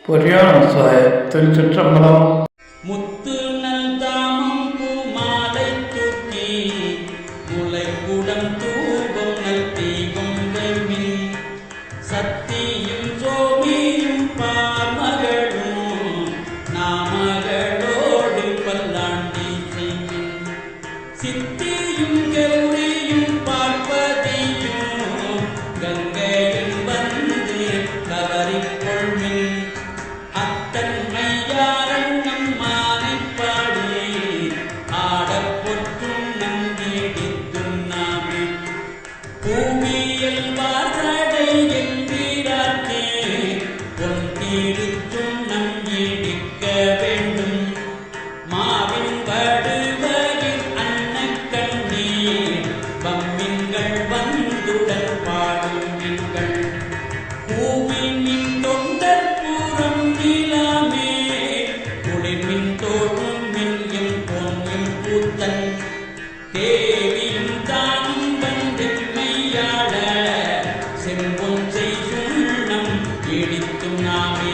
பொறியானசாய திருச்சிற்றம்பலம். முத்து நல்தாமம் பூமாலை தூக்கி முலை குடம் தூபம் நல் தீபம் வெம்மில் சத்தியும் சோமியும் பாமகளும் நாமகளோடு பல்லாண்டி செய்யும் சித்தியும் கௌரியும் பார்ப்பதியும் கங்கையில் வந்து கவரிக்கொள்மின் அத்தன்மையாரண்ணம் மானைப்பாடி ஆடப்பொற்றும் நம்பிடித்தும் நாமே பூமியில் வாசடை என்கிறார்க்கே பொன் தீடுத்தும் நம்பிடிக்க வேண்டும் மாவின் படுவரின் அன்னக்கண்ணீர் பம்மின்கள் வந்துடன் பாடும் எங்கள் பூவினின் தொண்டர் பூரம் நீலாமே குளிர்மின் தோழும் மின்யும் பொன்யும் பூத்தன் தேவியும் தானும் வந்தெம்மையாட செம்பொன் செய்யும் நம் இடித்தும் நாமே